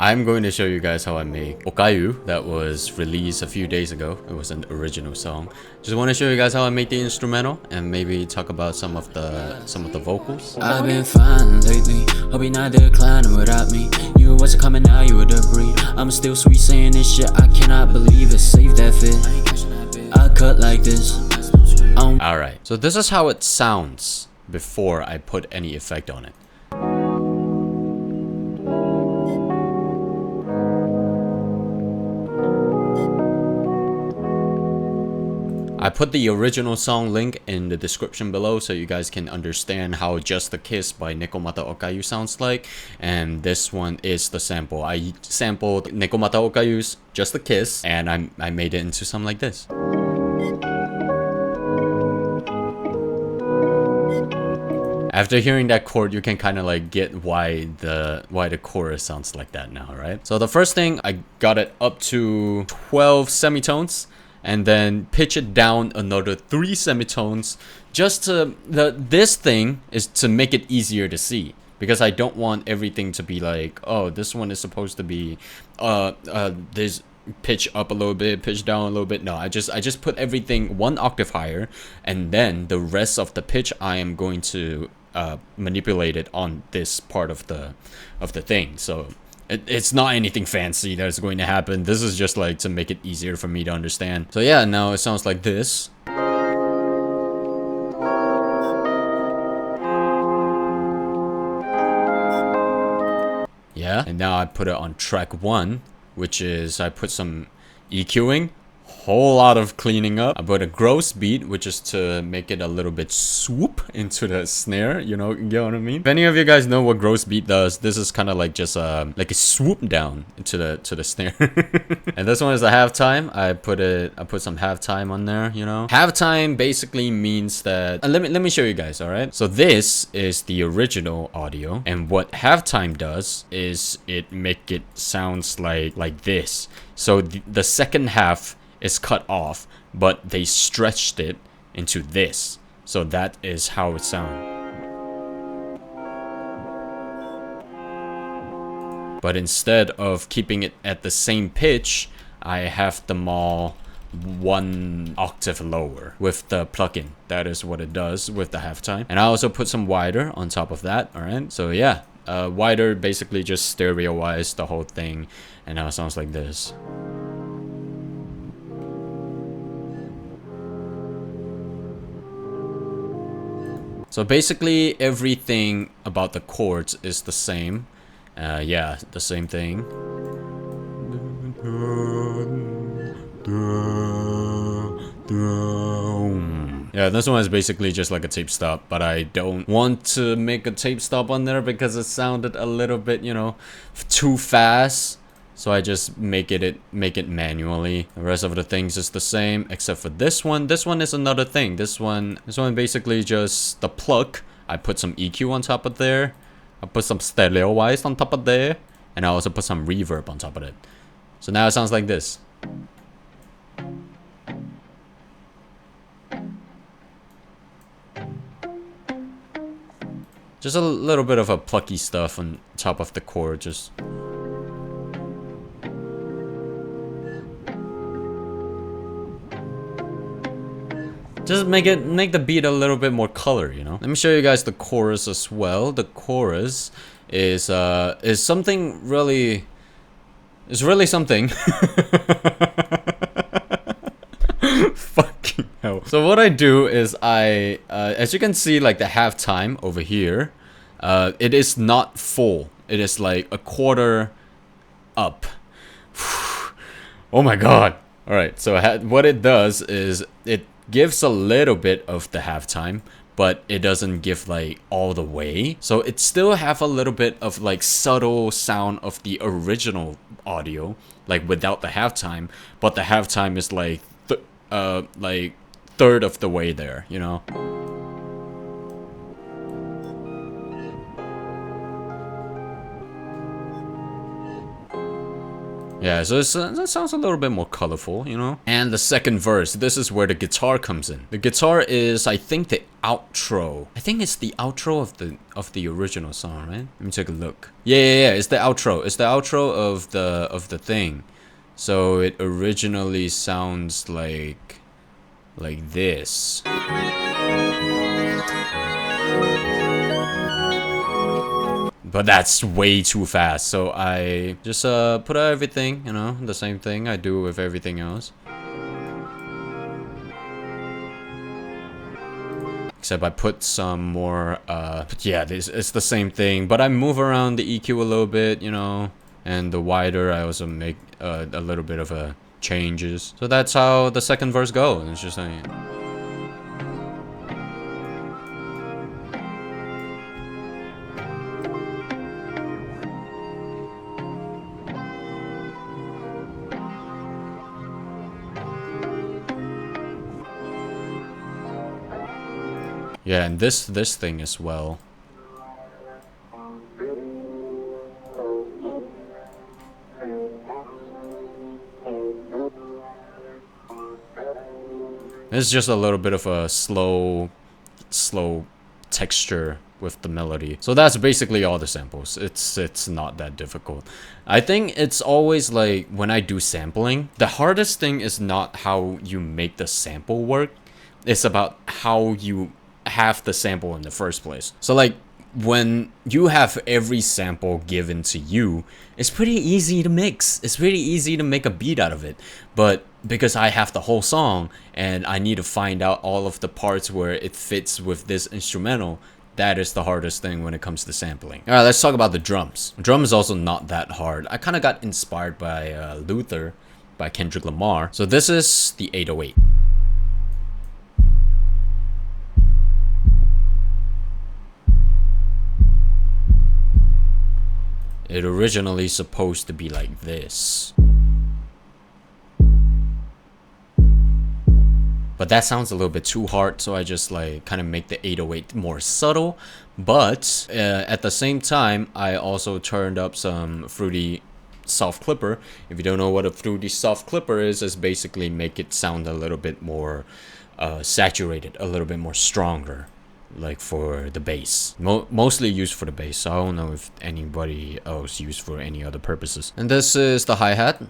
I'm going to show you guys how I make Okayu that was released a few days ago. It was an original song. Just want to show you guys how I make the instrumental and maybe talk about some of the vocals. I've been fine lately, hope you're not declining without me. You wasn't coming out, you were debris. I'm still sweet saying this shit, I cannot believe it. Save that fit, I cut like this. Alright, so this is how it sounds before I put any effect on it. I put the original song link in the description below so you guys can understand how Just a Kiss by Nekomata Okayu sounds like. And this one is the sample. I sampled Nekomata Okayu's Just a Kiss and I made it into something like this. After hearing that chord, you can kind of like get why the chorus sounds like that now, right? So the first thing, I got it up to 12 semitones. And then pitch it down another 3 semitones just to this thing is to make it easier to see, because I don't want everything to be like, oh, this one is supposed to be this pitch up a little bit, pitch down a little bit. No, I just put everything 1 octave higher, and then the rest of the pitch I am going to manipulate it on this part of the thing. So it's not anything fancy that's going to happen. This is just like to make it easier for me to understand. So yeah, now it sounds like this. Yeah, and now I put it on track 1, which is I put some EQing. Whole lot of cleaning up. I put a gross beat, which is to make it a little bit swoop into the snare, you know what I mean? If any of you guys know what gross beat does, this is kind of like just like a swoop down into the snare. And this one is the halftime. I put some halftime on there, you know. Halftime basically means that let me show you guys, all right? So this is the original audio, and what halftime does is it make it sounds like this. So the second half is cut off, but they stretched it into this. So that is how it sounds. But instead of keeping it at the same pitch, I have them all 1 octave lower with the plugin. That is what it does with the halftime. And I also put some wider on top of that, alright? So yeah, wider basically just stereo-wise the whole thing, and now it sounds like this. So basically everything about the chords is the same. Yeah, the same thing. Yeah, this one is basically just like a tape stop, but I don't want to make a tape stop on there because it sounded a little bit, you know, too fast. So I just make it manually. The rest of the things is the same except for this one. This one is another thing. This one basically just the pluck. I put some EQ on top of there. I put some stereo wise on top of there, and I also put some reverb on top of it. So now it sounds like this. Just a little bit of a plucky stuff on top of the chord, just make the beat a little bit more color, you know. Let me show you guys the chorus as well. The chorus is something really, something. Fucking hell. So what I do is I as you can see, like the halftime over here, it is not full. It is like a quarter up. Oh my god. All right, so what it does is it gives a little bit of the halftime, but it doesn't give like all the way. So it still have a little bit of like subtle sound of the original audio, like without the halftime, but the halftime is like third of the way there, you know. Yeah, so that sounds a little bit more colorful, you know? And the second verse, this is where the guitar comes in. The guitar is, I think, the outro. I think it's the outro of the original song, right? Let me take a look. Yeah, it's the outro. It's the outro of the thing. So it originally sounds like this. But that's way too fast, so I just put everything, you know, the same thing I do with everything else. Except I put some more, but yeah, it's the same thing, but I move around the EQ a little bit, you know, and the wider I also make a little bit of changes. So that's how the second verse goes. It's just like... Yeah, and this thing as well. It's just a little bit of a slow texture with the melody. So that's basically all the samples. It's not that difficult. I think it's always like when I do sampling, the hardest thing is not how you make the sample work. It's about how you have the sample in the first place. So like when you have every sample given to you, it's pretty easy to mix. It's pretty easy to make a beat out of it. But because I have the whole song and I need to find out all of the parts where it fits with this instrumental, that is the hardest thing when it comes to sampling. Alright, let's talk about the drums. The drum is also not that hard. I kind of got inspired by Luther by Kendrick Lamar. So this is the 808. It originally supposed to be like this. But that sounds a little bit too hard, so I just like kind of make the 808 more subtle. But at the same time, I also turned up some Fruity Soft Clipper. If you don't know what a Fruity Soft Clipper is basically make it sound a little bit more saturated, a little bit more stronger. Like for the bass, mostly used for the bass. So I don't know if anybody else used for any other purposes. And this is the hi-hat.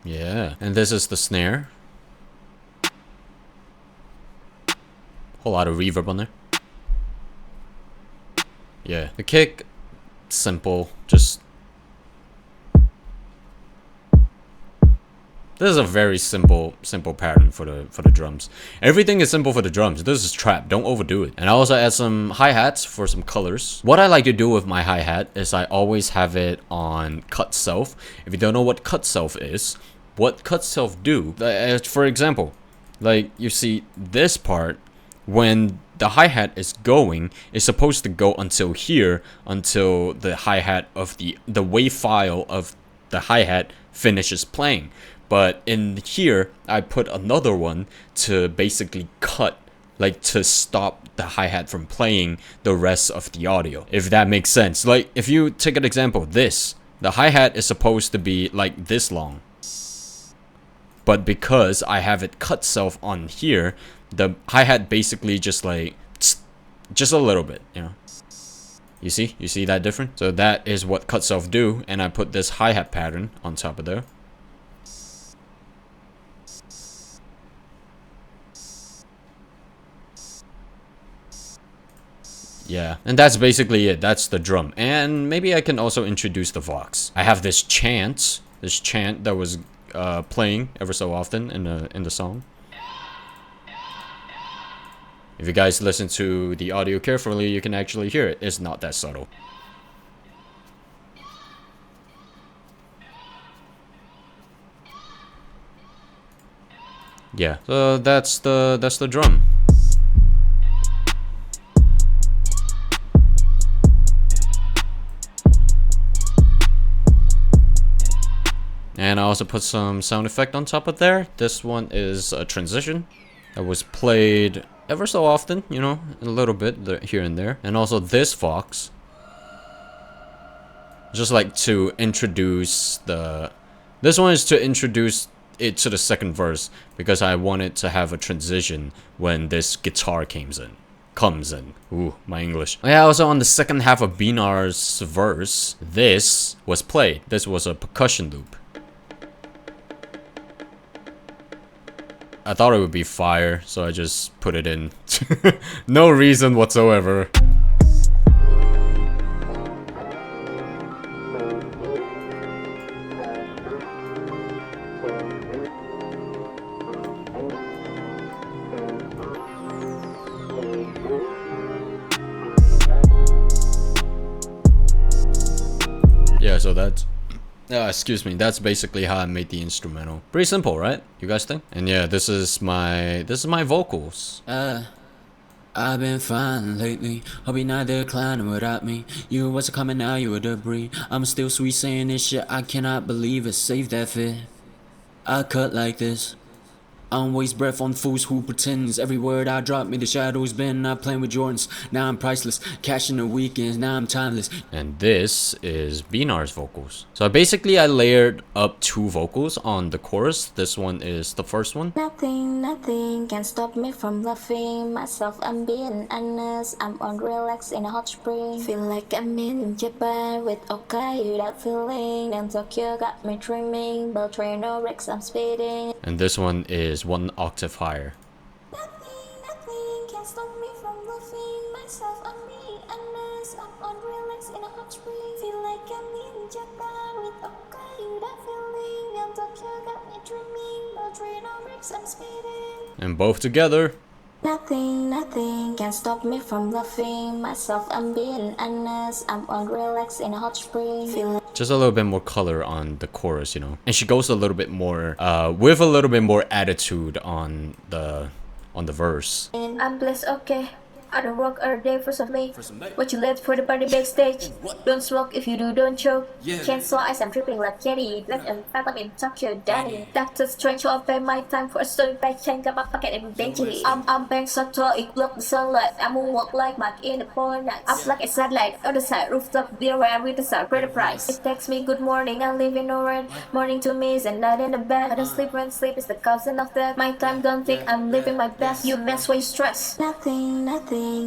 Yeah, and this is the snare. Whole lot of reverb on there. Yeah, the kick, simple, just... This is a very simple pattern for the drums. Everything is simple for the drums. This is trap. Don't overdo it. And I also add some hi-hats for some colors. What I like to do with my hi-hat is I always have it on cut self. If you don't know what cut self is, what cut self do, for example, like you see this part, when the hi-hat is going, it's supposed to go until here, until the hi-hat of the wave file of the hi-hat finishes playing. But in here, I put another one to basically cut, like to stop the hi-hat from playing the rest of the audio, if that makes sense. Like if you take an example, the hi-hat is supposed to be like this long. But because I have it cut self on here, the hi-hat basically just like, just a little bit, you know. You see that difference? So that is what cut self do, and I put this hi-hat pattern on top of there. Yeah, and that's basically it. That's the drum. And maybe I can also introduce the vox. I have this chant that was playing ever so often in the song. If you guys listen to the audio carefully, you can actually hear it. It's not that subtle. Yeah, so that's the drum. And I also put some sound effect on top of there. This one is a transition that was played ever so often, you know, a little bit here and there. And also this fox, just like to introduce the... This one is to introduce it to the second verse because I wanted to have a transition when this guitar comes in. Ooh, my English. Yeah, also on the second half of Binar's verse, this was played. This was a percussion loop. I thought it would be fire, so I just put it in. No reason whatsoever. Yeah, so that's... excuse me, that's basically how I made the instrumental. Pretty simple, right? You guys think? And yeah, this is my vocals. I've been fine lately. Hope you're not declining without me. You wasn't coming out, you were debris. I'm still sweet saying this shit. I cannot believe it. Save that fit. I cut like this. I don't waste breath on fools who pretends. Every word I drop me the shadows bend. Not playing with Jordans, now I'm priceless. Cash in the weekends, now I'm timeless. And this is Binar's vocals. So basically I layered up 2 vocals on the chorus. This one is the first one. Nothing can stop me from loving myself. I'm being honest, I'm on relax in a hot spring. Feel like I'm in Japan with Okayu. That feeling in Tokyo got me dreaming. But train no wrecks, I'm speeding. And this one is 1 octave higher. Nothing can stop me from loving myself. I'm being honest, I'm on relax in a hot spring. Feel like I'm in Japan with Okayu. That feeling in Tokyo got me dreaming. But train no wrecks, I'm speeding. And both together. Nothing can stop me from loving myself. I'm being honest, I'm on relax in a hot spring. Feel Just a little bit more color on the chorus, you know. And she goes a little bit more, with a little bit more attitude on the verse. I'm blessed, okay. I don't work every day for some mate. What you left for the party backstage? Don't smoke, if you do, don't choke. Cancel ice, I'm tripping like Kenny. Left and fat, I'm in Tokyo, Danny. Doctor Strange, I'll pay my time for a story back chain. Got my pocket every day. I'm bank so tall, it block the sunlight. I'm gonna walk like Mark in the polar night. Up like a satellite, other side, rooftop, beer where I'm with the star, greater price. It takes me good morning, I live in no red. Morning to me is a night in the bed. I don't sleep when sleep is the cousin of death. My time don't think I'm living my best. You mess with stress. Nothing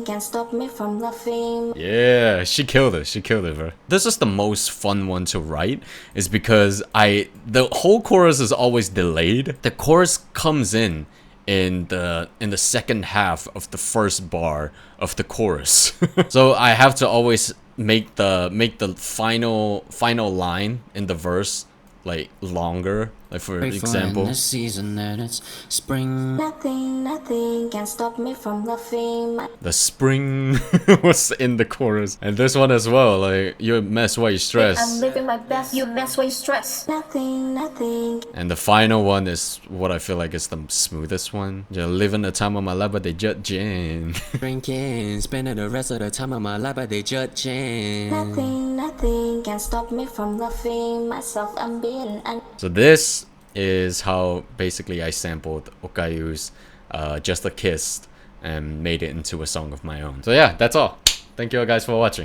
can stop me from laughing. Yeah, she killed it, bro. This is the most fun one to write, is because the whole chorus is always delayed. The chorus comes in the second half of the first bar of the chorus. So I have to always make the final line in the verse like longer, like for example, this season that it's spring. Nothing can stop me from laughing. The spring was in the chorus, and this one as well. Like, you mess while you stress. I'm living my best. You mess while you stress. Nothing. And the final one is what I feel like is the smoothest one. Just living the time of my life, but they judging. Drinking, spending the rest of the time of my life, but they judging. Nothing can stop me from laughing myself. I'm being. So this is how basically I sampled Okayu's Just a Kiss and made it into a song of my own. So yeah, that's all. Thank you guys for watching.